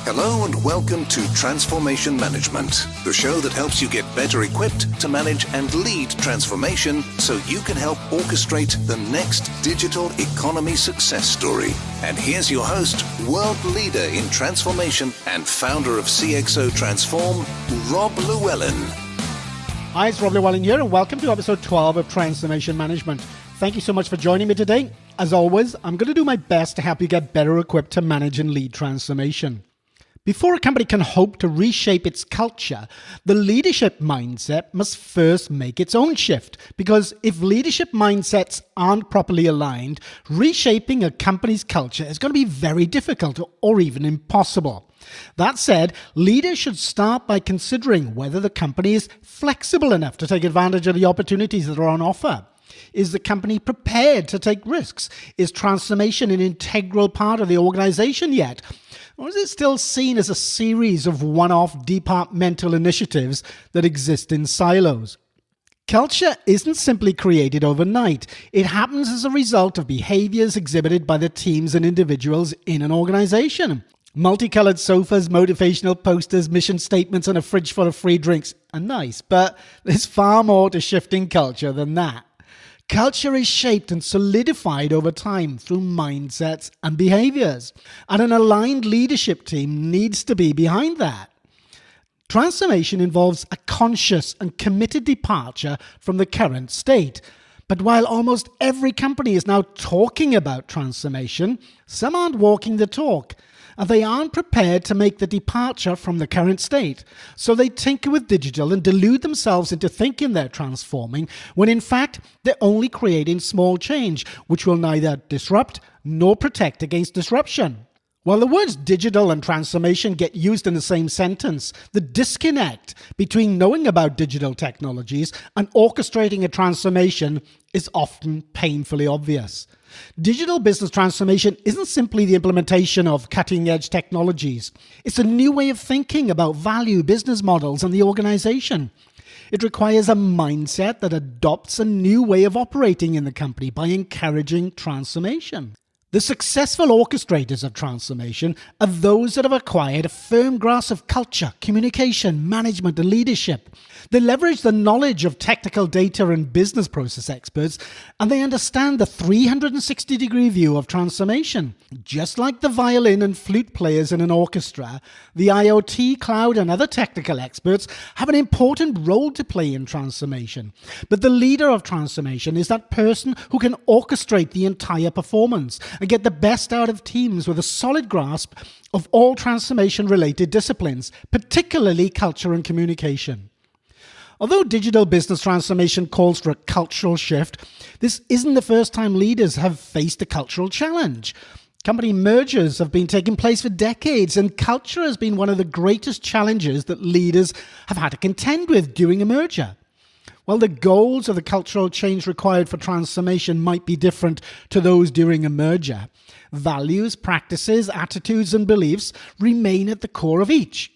Hello and welcome to Transformation Management, the show that helps you get better equipped to manage and lead transformation so you can help orchestrate the next digital economy success story. And here's your host, world leader in transformation and founder of CXO Transform, Rob Llewellyn. Hi, it's Rob Llewellyn here, and welcome to episode 12 of Transformation Management. Thank you so much for joining me today. As always, I'm going to do my best to help you get better equipped to manage and lead transformation. Before a company can hope to reshape its culture, the leadership mindset must first make its own shift. Because if leadership mindsets aren't properly aligned, reshaping a company's culture is going to be very difficult or even impossible. That said, leaders should start by considering whether the company is flexible enough to take advantage of the opportunities that are on offer. Is the company prepared to take risks? Is transformation an integral part of the organization yet? Or is it still seen as a series of one-off departmental initiatives that exist in silos? Culture isn't simply created overnight. It happens as a result of behaviors exhibited by the teams and individuals in an organization. Multicolored sofas, motivational posters, mission statements, and a fridge full of free drinks are nice, but there's far more to shifting culture than that. Culture is shaped and solidified over time through mindsets and behaviors, and an aligned leadership team needs to be behind that. Transformation involves a conscious and committed departure from the current state. But while almost every company is now talking about transformation, some aren't walking the talk. And they aren't prepared to make the departure from the current state. So they tinker with digital and delude themselves into thinking they're transforming, when in fact they're only creating small change, which will neither disrupt nor protect against disruption. While the words digital and transformation get used in the same sentence, the disconnect between knowing about digital technologies and orchestrating a transformation is often painfully obvious. Digital business transformation isn't simply the implementation of cutting-edge technologies. It's a new way of thinking about value, business models, and the organization. It requires a mindset that adopts a new way of operating in the company by encouraging transformation. The successful orchestrators of transformation are those that have acquired a firm grasp of culture, communication, management, and leadership. They leverage the knowledge of technical data and business process experts, and they understand the 360-degree view of transformation. Just like the violin and flute players in an orchestra, the IoT, cloud, and other technical experts have an important role to play in transformation. But the leader of transformation is that person who can orchestrate the entire performance and get the best out of teams with a solid grasp of all transformation-related disciplines, particularly culture and communication. Although digital business transformation calls for a cultural shift, this isn't the first time leaders have faced a cultural challenge. Company mergers have been taking place for decades, and culture has been one of the greatest challenges that leaders have had to contend with during a merger. While the goals of the cultural change required for transformation might be different to those during a merger, values, practices, attitudes, and beliefs remain at the core of each.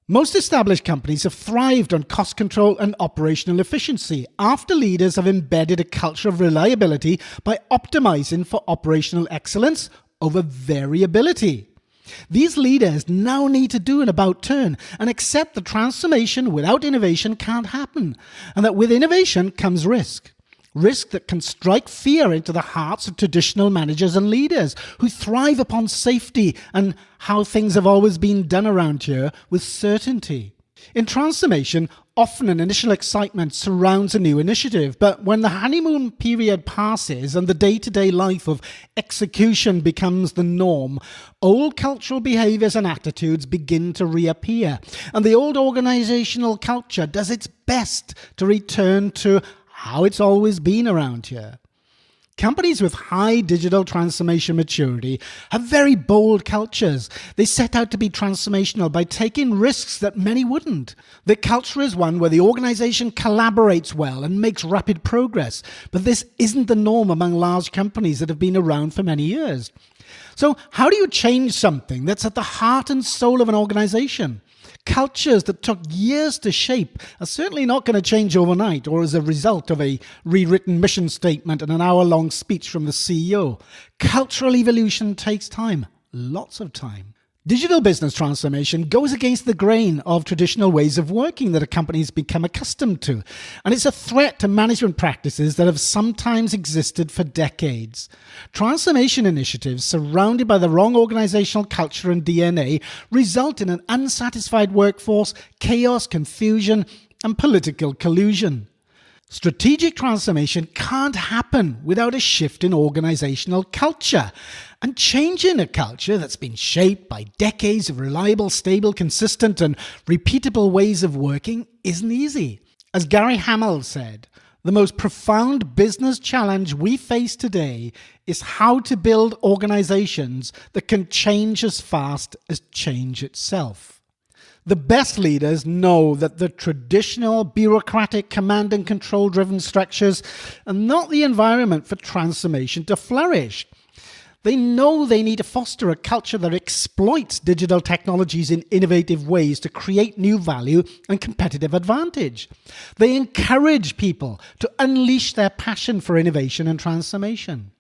Most established companies have thrived on cost control and operational efficiency after leaders have embedded a culture of reliability by optimizing for operational excellence over variability. These leaders now need to do an about turn and accept that transformation without innovation can't happen, and that with innovation comes risk. Risk that can strike fear into the hearts of traditional managers and leaders who thrive upon safety and how things have always been done around here with certainty. In transformation, often an initial excitement surrounds a new initiative, but when the honeymoon period passes and the day-to-day life of execution becomes the norm, old cultural behaviors and attitudes begin to reappear, and the old organizational culture does its best to return to how it's always been around here. Companies with high digital transformation maturity have very bold cultures. They set out to be transformational by taking risks that many wouldn't. The culture is one where the organization collaborates well and makes rapid progress, but this isn't the norm among large companies that have been around for many years. So how do you change something that's at the heart and soul of an organization? Cultures that took years to shape are certainly not going to change overnight or as a result of a rewritten mission statement and an hour-long speech from the CEO. Cultural evolution takes time, lots of time. Digital business transformation goes against the grain of traditional ways of working that a company's become accustomed to, and it's a threat to management practices that have sometimes existed for decades. Transformation initiatives surrounded by the wrong organizational culture and DNA result in an unsatisfied workforce, chaos, confusion, and political collusion. Strategic transformation can't happen without a shift in organizational culture. And changing a culture that's been shaped by decades of reliable, stable, consistent, and repeatable ways of working isn't easy. As Gary Hamel said, the most profound business challenge we face today is how to build organizations that can change as fast as change itself. The best leaders know that the traditional bureaucratic command and control driven structures are not the environment for transformation to flourish. They know they need to foster a culture that exploits digital technologies in innovative ways to create new value and competitive advantage. They encourage people to unleash their passion for innovation and transformation.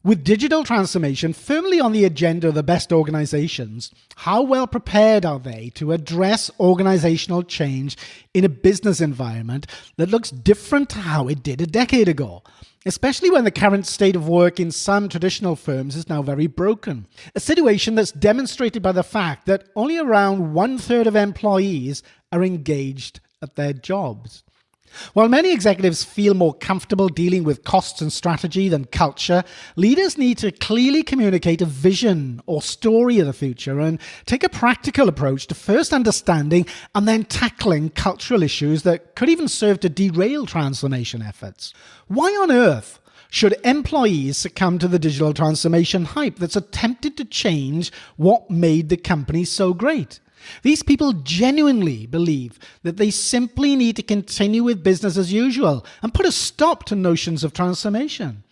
With digital transformation firmly on the agenda of the best organizations, how well prepared are they to address organizational change in a business environment that looks different to how it did a decade ago? Especially when the current state of work in some traditional firms is now very broken. A situation that's demonstrated by the fact that only around 1/3 of employees are engaged at their jobs. While many executives feel more comfortable dealing with costs and strategy than culture, leaders need to clearly communicate a vision or story of the future and take a practical approach to first understanding and then tackling cultural issues that could even serve to derail transformation efforts. Why on earth should employees succumb to the digital transformation hype that's attempted to change what made the company so great? These people genuinely believe that they simply need to continue with business as usual and put a stop to notions of transformation.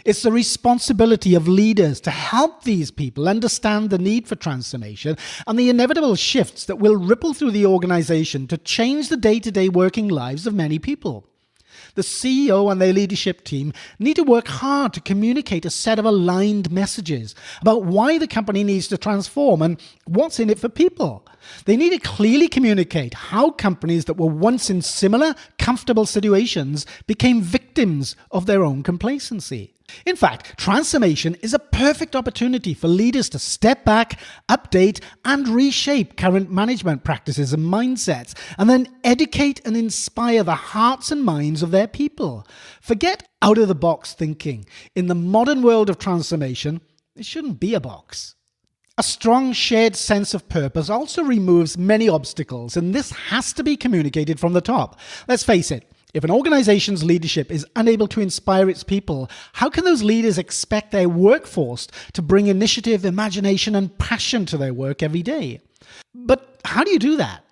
It's the responsibility of leaders to help these people understand the need for transformation and the inevitable shifts that will ripple through the organization to change the day-to-day working lives of many people. The CEO and their leadership team need to work hard to communicate a set of aligned messages about why the company needs to transform and what's in it for people. They need to clearly communicate how companies that were once in similar, comfortable situations became victims of their own complacency. In fact, transformation is a perfect opportunity for leaders to step back, update, and reshape current management practices and mindsets, and then educate and inspire the hearts and minds of their people. Forget out-of-the-box thinking. In the modern world of transformation, there shouldn't be a box. A strong shared sense of purpose also removes many obstacles, and this has to be communicated from the top. Let's face it. If an organization's leadership is unable to inspire its people, how can those leaders expect their workforce to bring initiative, imagination, and passion to their work every day? But how do you do that?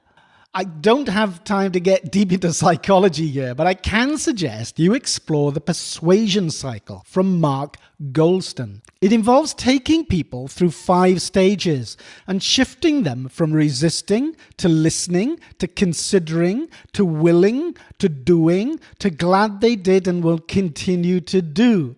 I don't have time to get deep into psychology here, but I can suggest you explore the persuasion cycle from Mark Goldstein. It involves taking people through 5 stages and shifting them from resisting to listening to considering to willing to doing to glad they did and will continue to do.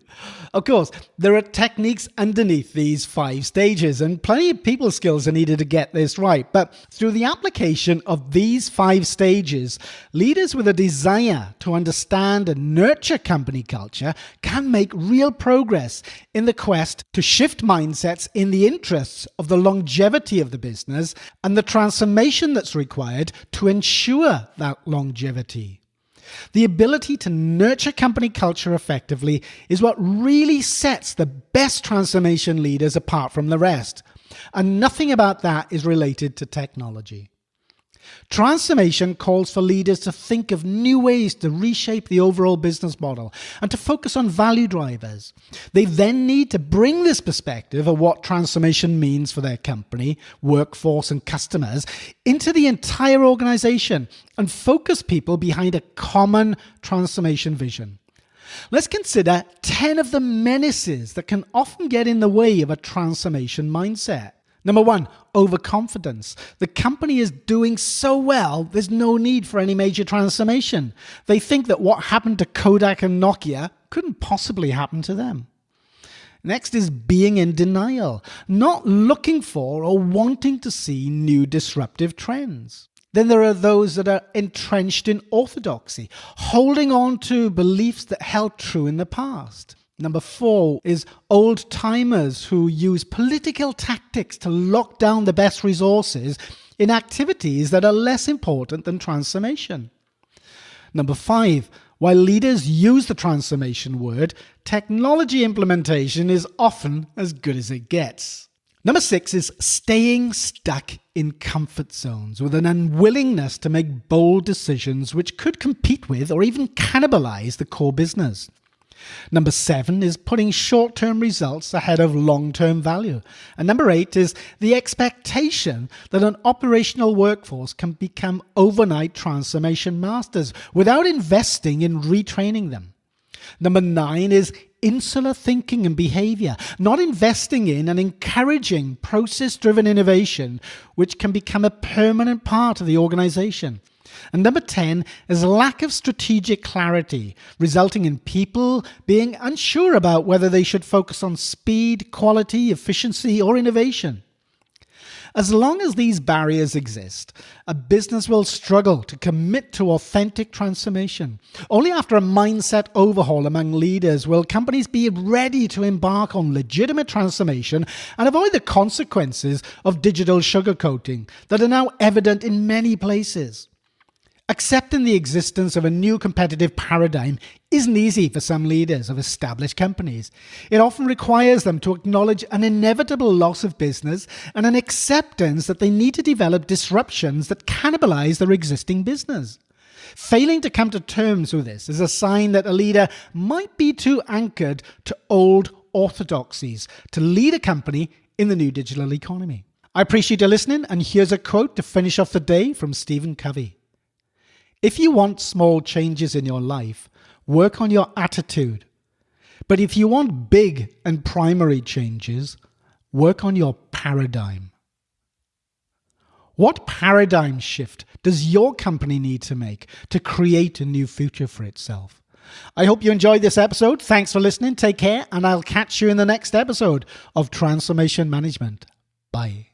Of course, there are techniques underneath these 5 stages, and plenty of people skills are needed to get this right. But through the application of these 5 stages, leaders with a desire to understand and nurture company culture can make real progress in the quest to shift mindsets in the interests of the longevity of the business and the transformation that's required to ensure that longevity. The ability to nurture company culture effectively is what really sets the best transformation leaders apart from the rest, and nothing about that is related to technology. Transformation calls for leaders to think of new ways to reshape the overall business model and to focus on value drivers. They then need to bring this perspective of what transformation means for their company, workforce, and customers into the entire organization and focus people behind a common transformation vision. Let's consider 10 of the menaces that can often get in the way of a transformation mindset. Number 1, overconfidence. The company is doing so well, there's no need for any major transformation. They think that what happened to Kodak and Nokia couldn't possibly happen to them. Next is being in denial, not looking for or wanting to see new disruptive trends. Then there are those that are entrenched in orthodoxy, holding on to beliefs that held true in the past. Number 4 is old-timers who use political tactics to lock down the best resources in activities that are less important than transformation. Number 5, while leaders use the transformation word, technology implementation is often as good as it gets. Number 6 is staying stuck in comfort zones with an unwillingness to make bold decisions which could compete with or even cannibalize the core business. Number 7 is putting short-term results ahead of long-term value. And number 8 is the expectation that an operational workforce can become overnight transformation masters without investing in retraining them. Number 9 is insular thinking and behavior, not investing in and encouraging process-driven innovation, which can become a permanent part of the organization. And number 10 is a lack of strategic clarity, resulting in people being unsure about whether they should focus on speed, quality, efficiency, or innovation. As long as these barriers exist, a business will struggle to commit to authentic transformation. Only after a mindset overhaul among leaders will companies be ready to embark on legitimate transformation and avoid the consequences of digital sugarcoating that are now evident in many places. Accepting the existence of a new competitive paradigm isn't easy for some leaders of established companies. It often requires them to acknowledge an inevitable loss of business and an acceptance that they need to develop disruptions that cannibalize their existing business. Failing to come to terms with this is a sign that a leader might be too anchored to old orthodoxies to lead a company in the new digital economy. I appreciate you listening, and here's a quote to finish off the day from Stephen Covey. If you want small changes in your life, work on your attitude. But if you want big and primary changes, work on your paradigm. What paradigm shift does your company need to make to create a new future for itself? I hope you enjoyed this episode. Thanks for listening. Take care, and I'll catch you in the next episode of Transformation Management. Bye.